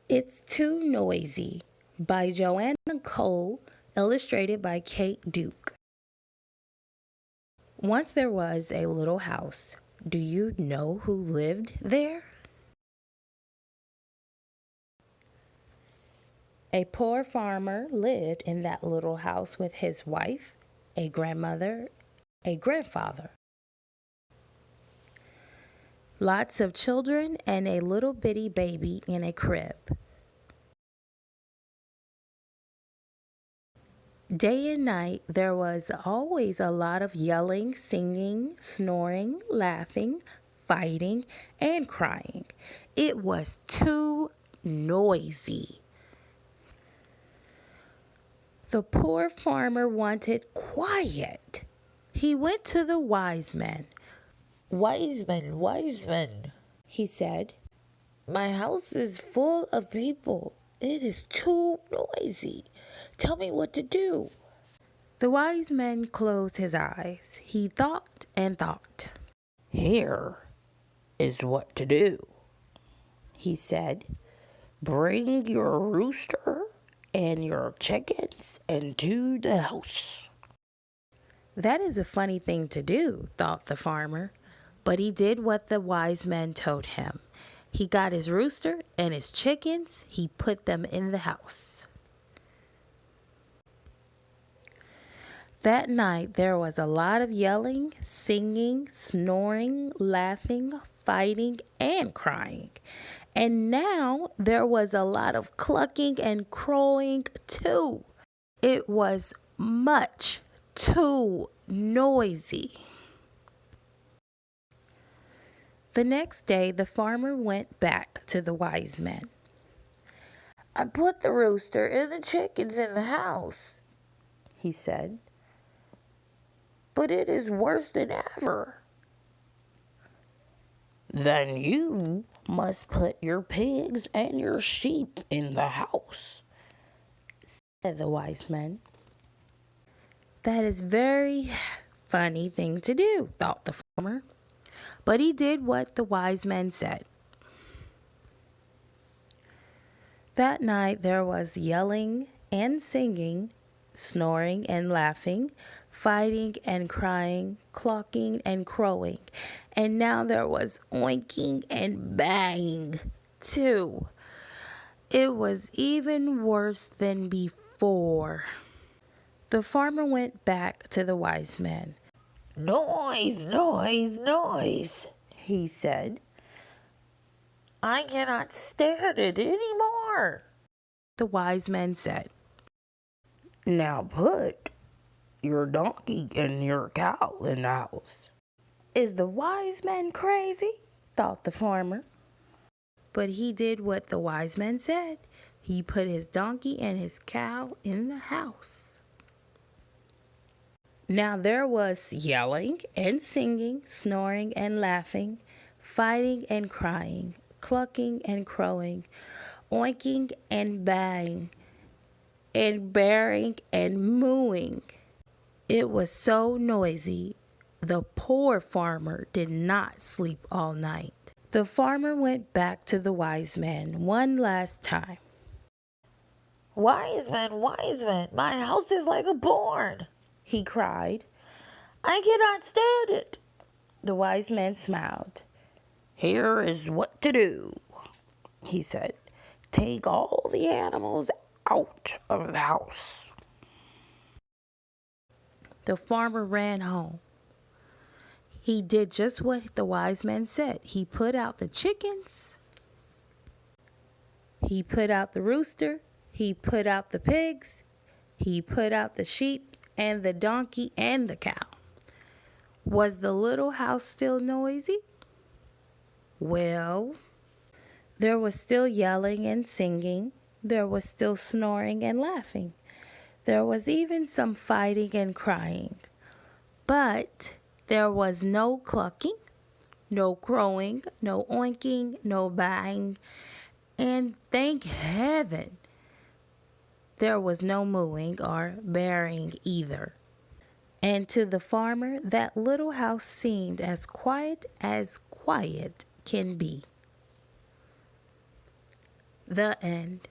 It's Too Noisy by Joanna Cole, illustrated by Kate Duke. Once there was a little house. Do you know who lived there? A poor farmer lived in that little house with his wife, a grandmother, a grandfather, lots of children, and a little bitty baby in a crib. Day and night, there was always a lot of yelling, singing, snoring, laughing, fighting, and crying. It was too noisy. The poor farmer wanted quiet. He went to the wise men. Wise men, he said, my house is full of people. It is too noisy. Tell me what to do. The wise man closed his eyes. He thought and thought. Here is what to do, he said. Bring your rooster and your chickens into the house. That is a funny thing to do, thought the farmer. But he did what the wise man told him. He got his rooster and his chickens. He put them in the house. That night there was a lot of yelling, singing, snoring, laughing, fighting, and crying. And now there was a lot of clucking and crowing too. It was much too noisy. The next day the farmer went back to the wise men. I put the rooster and the chickens in the house, he said. But it is worse than ever. Then you must put your pigs and your sheep in the house, said the wise men. That is very funny thing to do, thought the farmer. But he did what the wise men said. That night there was yelling and singing, snoring and laughing, fighting and crying, clucking and crowing. And now there was oinking and banging too. It was even worse than before. The farmer went back to the wise men. Noise, noise, noise, he said. I cannot stand it anymore. The wise men said, now put your donkey and your cow in the house. Is the wise man crazy? Thought the farmer. But he did what the wise man said. He put his donkey and his cow in the house. Now there was yelling and singing, snoring and laughing, fighting and crying, clucking and crowing, oinking and banging, and bearing and mooing. It was so noisy, the poor farmer did not sleep all night. The farmer went back to the wise men one last time. Wise men, my house is like a barn, he cried. I cannot stand it. The wise man smiled. Here is what to do, he said. Take all the animals out of the house. The farmer ran home. He did just what the wise man said. He put out the chickens. He put out the rooster. He put out the pigs. He put out the sheep and the donkey and the cow. Was the little house still noisy? Well, there was still yelling and singing. There was still snoring and laughing. There was even some fighting and crying. But there was no clucking, no crowing, no oinking, no banging, and thank heaven there was no mooing or bearing either. And to the farmer, that little house seemed as quiet can be. The end.